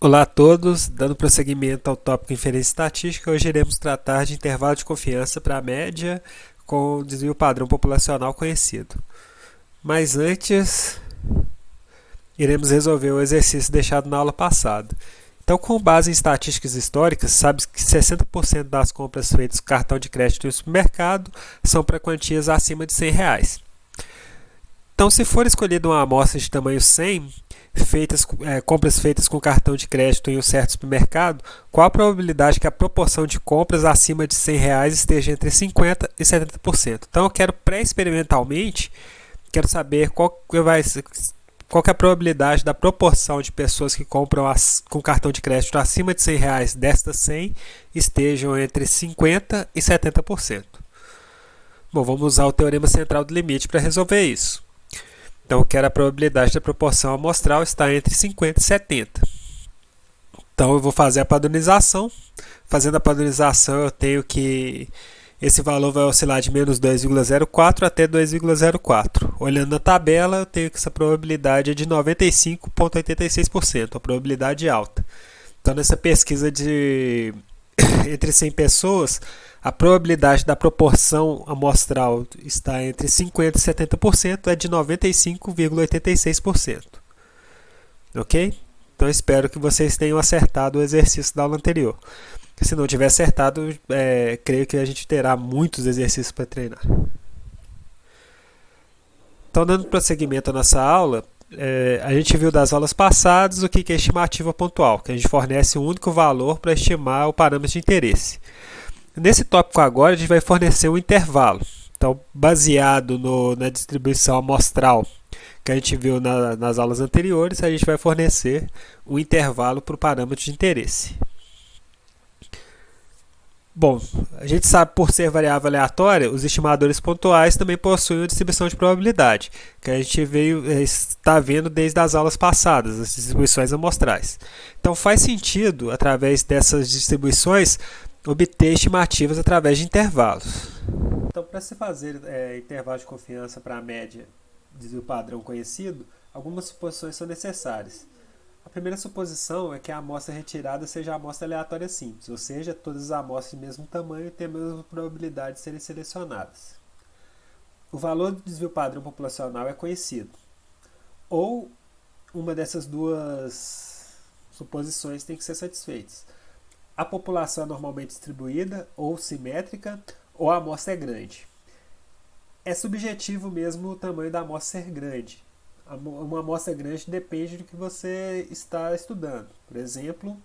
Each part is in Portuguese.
Olá a todos, dando prosseguimento ao tópico inferência estatística, hoje iremos tratar de intervalo de confiança para a média com o desvio padrão populacional conhecido. Mas antes, iremos resolver o exercício deixado na aula passada. Então, com base em estatísticas históricas, sabe que 60% das compras feitas com cartão de crédito no supermercado são para quantias acima de R$ 100. Então, se for escolhida uma amostra de tamanho 100, compras feitas com cartão de crédito em um certo supermercado, qual a probabilidade que a proporção de compras acima de R$ 100 esteja entre 50% e 70%? Então, eu quero pré-experimentalmente, quero saber qual que é a probabilidade da proporção de pessoas que compram com cartão de crédito acima de R$ 100 destas 100 estejam entre 50% e 70%. Bom, vamos usar o teorema central do limite para resolver isso. Então, eu quero a probabilidade da proporção amostral estar entre 50 e 70. Então, eu vou fazer a padronização. Fazendo a padronização, eu tenho que esse valor vai oscilar de menos 2,04 até 2,04. Olhando na tabela, eu tenho que essa probabilidade é de 95,86%, a probabilidade alta. Então, nessa pesquisa de entre 100 pessoas, a probabilidade da proporção amostral está entre 50% e 70%, é de 95,86%. Ok? Então, espero que vocês tenham acertado o exercício da aula anterior. Se não tiver acertado, creio que a gente terá muitos exercícios para treinar. Então, dando prosseguimento à nossa aula, a gente viu das aulas passadas o que é estimativa pontual, que a gente fornece um único valor para estimar o parâmetro de interesse. Nesse tópico agora, a gente vai fornecer um intervalo. Então, baseado na distribuição amostral que a gente viu nas aulas anteriores, a gente vai fornecer um intervalo para o parâmetro de interesse. Bom, a gente sabe por ser variável aleatória, os estimadores pontuais também possuem uma distribuição de probabilidade, que a gente está vendo desde as aulas passadas, as distribuições amostrais. Então faz sentido, através dessas distribuições, obter estimativas através de intervalos. Então, para se fazer intervalo de confiança para a média desvio padrão conhecido, algumas suposições são necessárias. A primeira suposição é que a amostra retirada seja a amostra aleatória simples, ou seja, todas as amostras de mesmo tamanho têm a mesma probabilidade de serem selecionadas. O valor do desvio padrão populacional é conhecido. Ou uma dessas duas suposições tem que ser satisfeitas. A população é normalmente distribuída, ou simétrica, ou a amostra é grande. É subjetivo mesmo o tamanho da amostra ser grande. Uma amostra grande depende do que você está estudando. Por exemplo,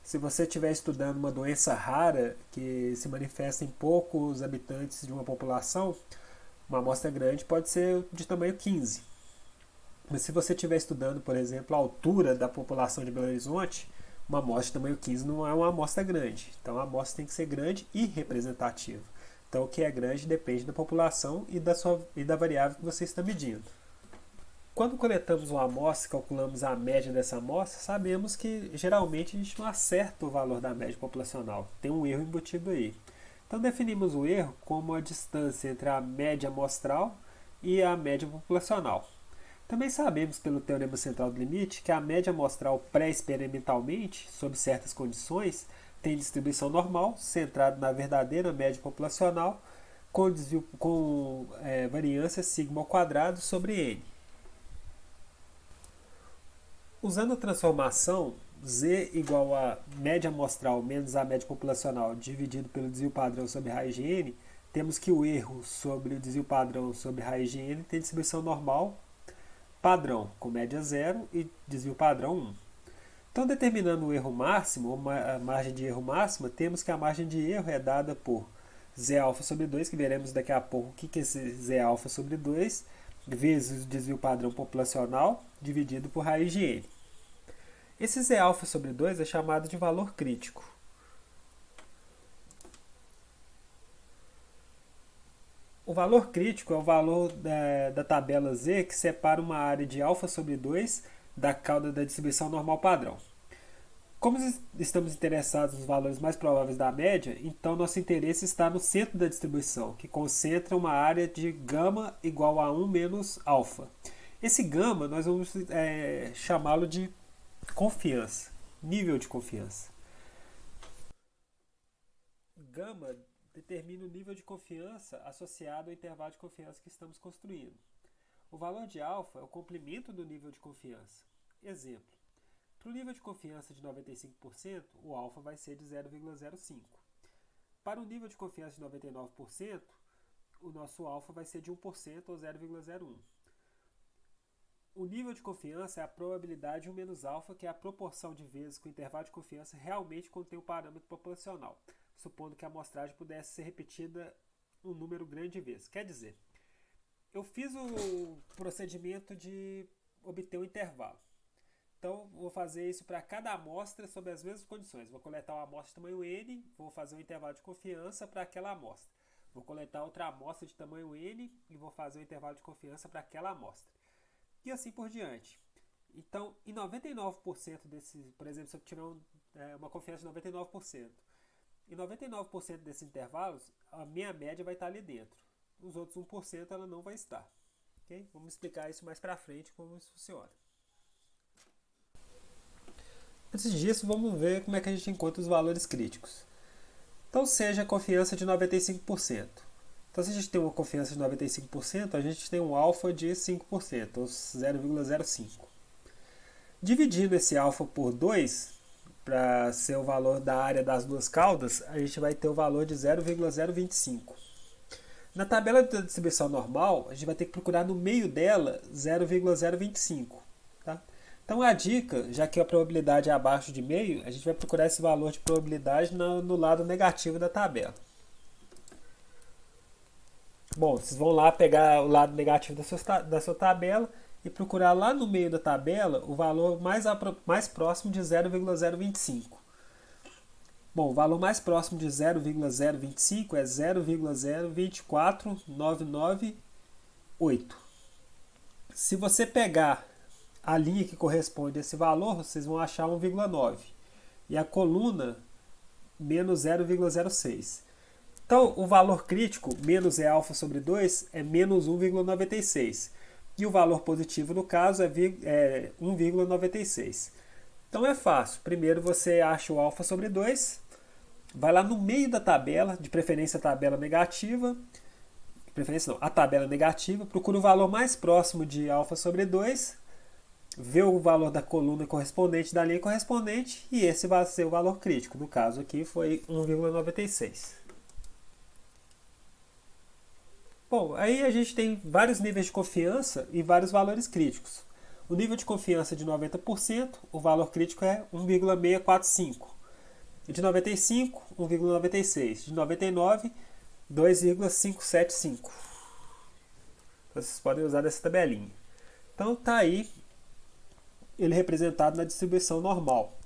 se você estiver estudando uma doença rara que se manifesta em poucos habitantes de uma população, uma amostra grande pode ser de tamanho 15. Mas se você estiver estudando, por exemplo, a altura da população de Belo Horizonte, uma amostra de tamanho 15 não é uma amostra grande. Então, a amostra tem que ser grande e representativa. Então, o que é grande depende da população e da variável que você está medindo. Quando coletamos uma amostra e calculamos a média dessa amostra, sabemos que geralmente a gente não acerta o valor da média populacional. Tem um erro embutido aí. Então, definimos o erro como a distância entre a média amostral e a média populacional. Também sabemos pelo teorema central do limite que a média amostral pré-experimentalmente, sob certas condições, tem distribuição normal, centrada na verdadeira média populacional, com variância sigma ao quadrado sobre n. Usando a transformação z igual a média amostral menos a média populacional dividido pelo desvio padrão sobre raiz de n, temos que o erro sobre o desvio padrão sobre raiz de n tem distribuição normal padrão, com média 0 e desvio padrão 1. Então, determinando o erro máximo, ou a margem de erro máxima, temos que a margem de erro é dada por Zα sobre 2, que veremos daqui a pouco o que é esse Zα sobre 2, vezes o desvio padrão populacional, dividido por raiz de n. Esse Zα sobre 2 é chamado de valor crítico. O valor crítico é o valor da tabela Z que separa uma área de α sobre 2 da cauda da distribuição normal padrão. Como estamos interessados nos valores mais prováveis da média, então nosso interesse está no centro da distribuição, que concentra uma área de γ igual a 1 menos α. Esse γ nós vamos chamá-lo de confiança. nível de confiança. Gama determina o nível de confiança associado ao intervalo de confiança que estamos construindo. O valor de alfa é o complemento do nível de confiança. Exemplo: para o nível de confiança de 95%, o alfa vai ser de 0,05. Para o nível de confiança de 99%, o nosso alfa vai ser de 1% ou 0,01. O nível de confiança é a probabilidade 1 menos alfa, que é a proporção de vezes que o intervalo de confiança realmente contém o parâmetro populacional, supondo que a amostragem pudesse ser repetida um número grande de vezes. Quer dizer, eu fiz o procedimento de obter um intervalo. Então, vou fazer isso para cada amostra sob as mesmas condições. Vou coletar uma amostra de tamanho N, vou fazer um intervalo de confiança para aquela amostra. Vou coletar outra amostra de tamanho N e vou fazer um intervalo de confiança para aquela amostra. E assim por diante. Então, em 99% desses, por exemplo, se eu tiver uma confiança de 99%, em 99% desses intervalos, a minha média vai estar ali dentro. Os outros 1% ela não vai estar. Okay? Vamos explicar isso mais para frente, como isso funciona. Antes disso, vamos ver como é que a gente encontra os valores críticos. Então, seja a confiança de 95%. Então, se a gente tem uma confiança de 95%, a gente tem um alfa de 5%, ou 0,05. Dividindo esse alfa por 2, para ser o valor da área das duas caudas, a gente vai ter o valor de 0,025. Na tabela de distribuição normal, a gente vai ter que procurar no meio dela 0,025. Tá? Então, a dica, já que a probabilidade é abaixo de meio, a gente vai procurar esse valor de probabilidade no lado negativo da tabela. Bom, vocês vão lá pegar o lado negativo da sua tabela e procurar lá no meio da tabela o valor mais próximo de 0,025. Bom, o valor mais próximo de 0,025 é 0,024998. Se você pegar a linha que corresponde a esse valor, vocês vão achar 1,9. E a coluna, menos 0,06. Então, o valor crítico, menos E alfa sobre 2, é menos 1,96. E o valor positivo, no caso, é 1,96. Então, é fácil. Primeiro, você acha o alfa sobre 2, vai lá no meio da tabela, de preferência a tabela negativa, a tabela negativa, procura o valor mais próximo de alfa sobre 2, vê o valor da coluna correspondente, da linha correspondente, e esse vai ser o valor crítico. No caso aqui, foi 1,96. Bom, aí a gente tem vários níveis de confiança e vários valores críticos. O nível de confiança de 90%, o valor crítico é 1,645. De 95, 1,96. De 99, 2,575. Vocês podem usar dessa tabelinha. Então está aí ele representado na distribuição normal.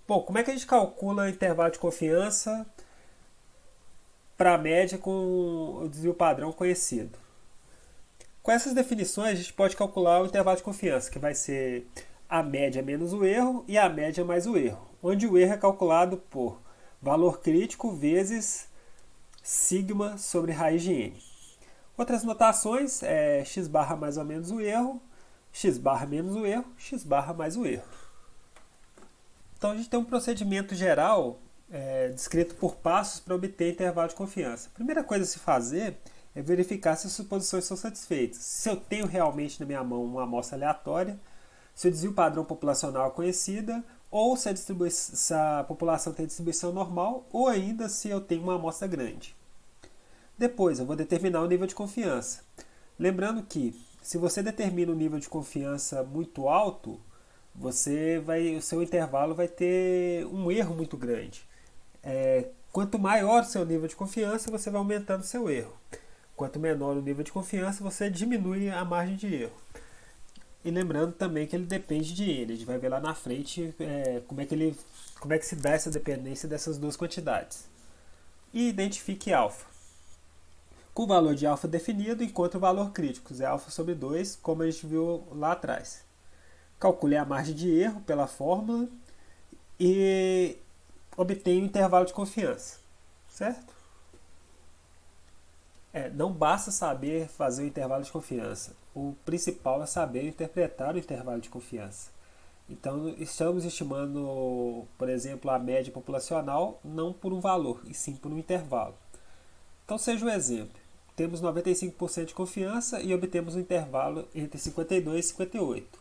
Bom, como é que a gente calcula o intervalo de confiança para a média com o desvio padrão conhecido? Com essas definições, a gente pode calcular o intervalo de confiança, que vai ser a média menos o erro e a média mais o erro, onde o erro é calculado por valor crítico vezes sigma sobre raiz de n. Outras notações é x barra mais ou menos o erro, x barra menos o erro, x barra mais o erro. Então a gente tem um procedimento geral descrito por passos para obter intervalo de confiança. A primeira coisa a se fazer é verificar se as suposições são satisfeitas. Se eu tenho realmente na minha mão uma amostra aleatória, se o desvio padrão populacional é conhecida, ou se a população tem distribuição normal, ou ainda se eu tenho uma amostra grande. Depois, eu vou determinar o nível de confiança. Lembrando que, se você determina um nível de confiança muito alto, o seu intervalo vai ter um erro muito grande. Quanto maior o seu nível de confiança, você vai aumentando o seu erro. Quanto menor o nível de confiança, você diminui a margem de erro. E lembrando também que ele depende de ele. A gente vai ver lá na frente como é que se dá essa dependência dessas duas quantidades. E identifique alfa. Com o valor de alfa definido, encontre o valor crítico, é alfa sobre 2, como a gente viu lá atrás. Calcule a margem de erro pela fórmula e obtenha o intervalo de confiança. Certo? Não basta saber fazer o intervalo de confiança. o principal é saber interpretar o intervalo de confiança. Então, estamos estimando, por exemplo, a média populacional não por um valor, e sim por um intervalo. Então, seja um exemplo. Temos 95% de confiança e obtemos um intervalo entre 52 e 58.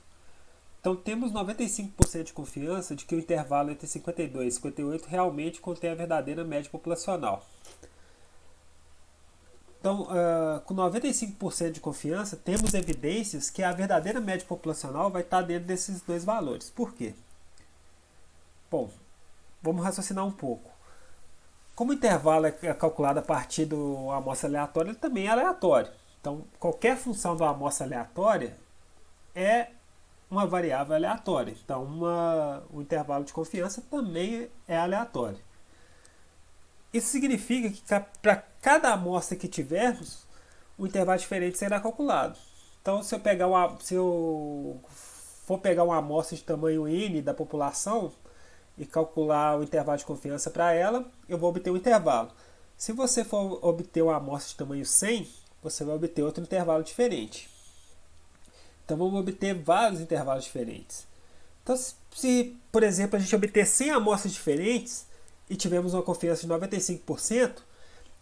Então, temos 95% de confiança de que o intervalo entre 52 e 58 realmente contém a verdadeira média populacional. Então, com 95% de confiança, temos evidências que a verdadeira média populacional vai estar dentro desses dois valores. Por quê? Bom, vamos raciocinar um pouco. Como o intervalo é calculado a partir de uma amostra aleatória, ele também é aleatório. Então, qualquer função de uma amostra aleatória é uma variável aleatória. Então, o intervalo de confiança também é aleatório. Isso significa que para cada amostra que tivermos, um intervalo diferente será calculado. Então, se eu for pegar uma amostra de tamanho n da população e calcular o intervalo de confiança para ela, eu vou obter um intervalo. Se você for obter uma amostra de tamanho 100, você vai obter outro intervalo diferente. Então, vamos obter vários intervalos diferentes. Então, se por exemplo, a gente obter 100 amostras diferentes e tivermos uma confiança de 95%,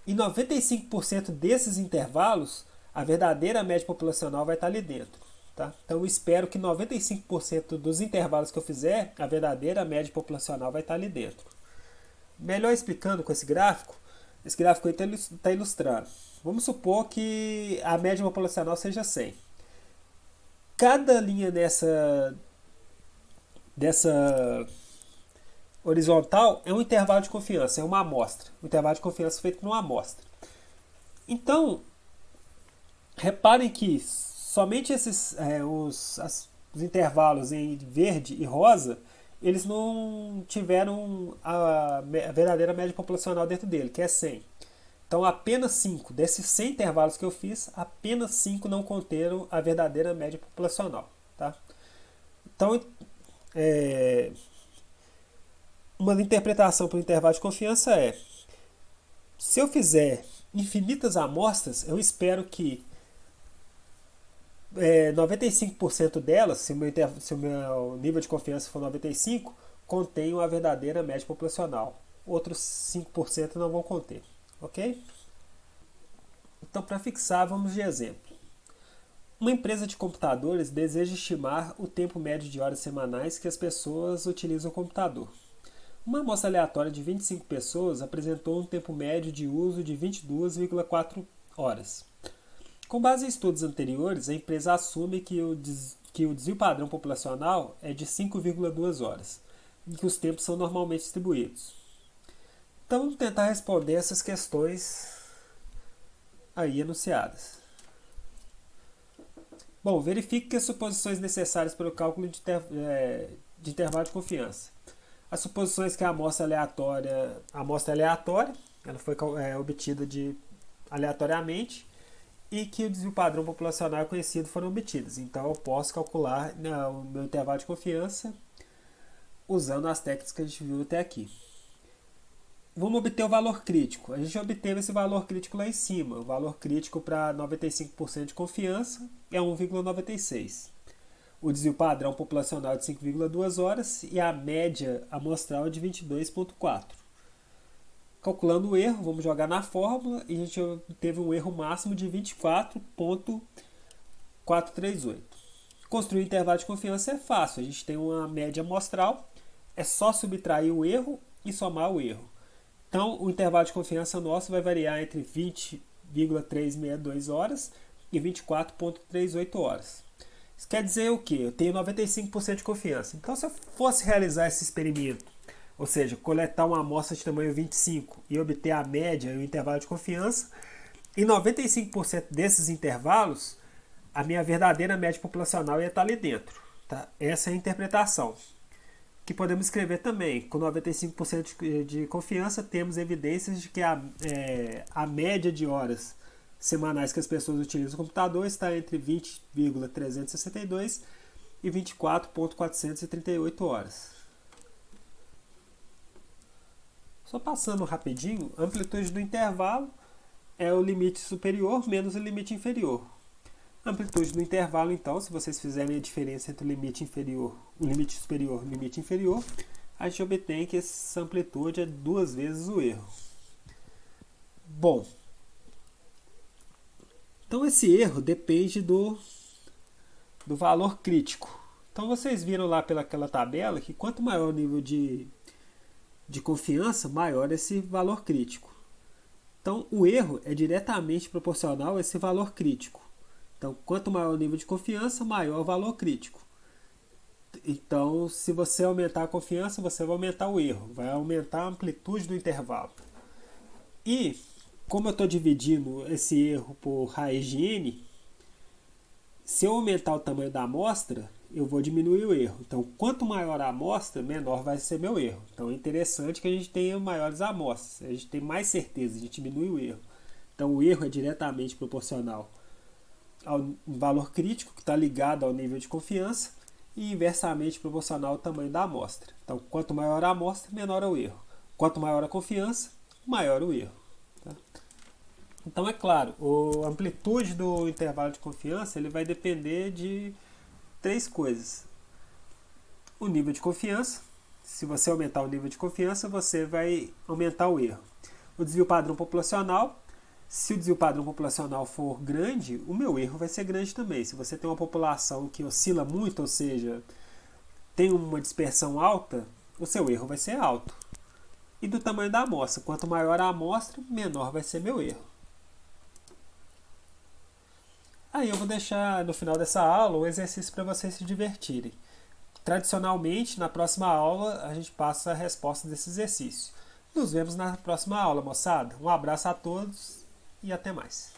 em 95% desses intervalos, a verdadeira média populacional vai estar ali dentro. Tá? Então eu espero que 95% dos intervalos que eu fizer, a verdadeira média populacional vai estar ali dentro. Melhor explicando com esse gráfico aí está ilustrado. Vamos supor que a média populacional seja 100. Cada linha dessa horizontal é um intervalo de confiança, é uma amostra. Um intervalo de confiança feito numa amostra. Então, reparem que somente os intervalos em verde e rosa, eles não tiveram a verdadeira média populacional dentro dele, que é 100. Então, apenas 5 desses 100 intervalos que eu fiz, apenas 5 não conteram a verdadeira média populacional. Tá? Então, uma interpretação para o intervalo de confiança é: se eu fizer infinitas amostras, eu espero que 95% delas, se o meu nível de confiança for 95%, contenham a verdadeira média populacional. Outros 5% não vão conter. Ok? Então, para fixar, vamos de exemplo. Uma empresa de computadores deseja estimar o tempo médio de horas semanais que as pessoas utilizam o computador. Uma amostra aleatória de 25 pessoas apresentou um tempo médio de uso de 22,4 horas. Com base em estudos anteriores, a empresa assume que o desvio padrão populacional é de 5,2 horas, em que os tempos são normalmente distribuídos. Então vamos tentar responder essas questões aí enunciadas. Bom, verifique que as suposições necessárias para o cálculo de intervalo de confiança. As suposições que a amostra é aleatória, ela foi obtida aleatoriamente, e que o desvio padrão populacional conhecido foram obtidos. Então eu posso calcular o meu intervalo de confiança usando as técnicas que a gente viu até aqui. Vamos obter o valor crítico. A gente obteve esse valor crítico lá em cima. O valor crítico para 95% de confiança é 1,96. O desvio padrão populacional é de 5,2 horas e a média amostral é de 22,4. Calculando o erro, vamos jogar na fórmula e a gente teve um erro máximo de 24,438. Construir o intervalo de confiança é fácil. A gente tem uma média amostral, é só subtrair o erro e somar o erro. Então, o intervalo de confiança nosso vai variar entre 20,362 horas e 24,38 horas. Isso quer dizer o quê? Eu tenho 95% de confiança. Então, se eu fosse realizar esse experimento, ou seja, coletar uma amostra de tamanho 25 e obter a média e o intervalo de confiança, em 95% desses intervalos, a minha verdadeira média populacional ia estar ali dentro. Tá? Essa é a interpretação. Que podemos escrever também, com 95% de confiança, temos evidências de que a média de horas semanais que as pessoas utilizam o computador está entre 20,362 e 24,438 horas. Só passando rapidinho, a amplitude do intervalo é o limite superior menos o limite inferior. Amplitude do intervalo, então, se vocês fizerem a diferença entre o limite inferior, o limite superior e o limite inferior, a gente obtém que essa amplitude é 2 vezes o erro. Bom, então esse erro depende do valor crítico. Então vocês viram lá pelaquela tabela que quanto maior o nível de confiança, maior esse valor crítico. Então o erro é diretamente proporcional a esse valor crítico. Então quanto maior o nível de confiança, maior o valor crítico. Então se você aumentar a confiança, você vai aumentar o erro, vai aumentar a amplitude do intervalo. E como eu estou dividindo esse erro por raiz de n, se eu aumentar o tamanho da amostra, eu vou diminuir o erro. Então, quanto maior a amostra, menor vai ser meu erro. Então, é interessante que a gente tenha maiores amostras. A gente tem mais certeza, a gente diminui o erro. Então, o erro é diretamente proporcional ao valor crítico, que está ligado ao nível de confiança, e inversamente proporcional ao tamanho da amostra. Então, quanto maior a amostra, menor é o erro. Quanto maior a confiança, maior o erro. Tá? Então, é claro, a amplitude do intervalo de confiança ele vai depender de 3 coisas. O nível de confiança. Se você aumentar o nível de confiança, você vai aumentar o erro. O desvio padrão populacional. Se o desvio padrão populacional for grande, o meu erro vai ser grande também. Se você tem uma população que oscila muito, ou seja, tem uma dispersão alta, o seu erro vai ser alto. E do tamanho da amostra. Quanto maior a amostra, menor vai ser meu erro. Aí eu vou deixar no final dessa aula um exercício para vocês se divertirem. Tradicionalmente, na próxima aula, a gente passa a resposta desse exercício. Nos vemos na próxima aula, moçada. Um abraço a todos e até mais.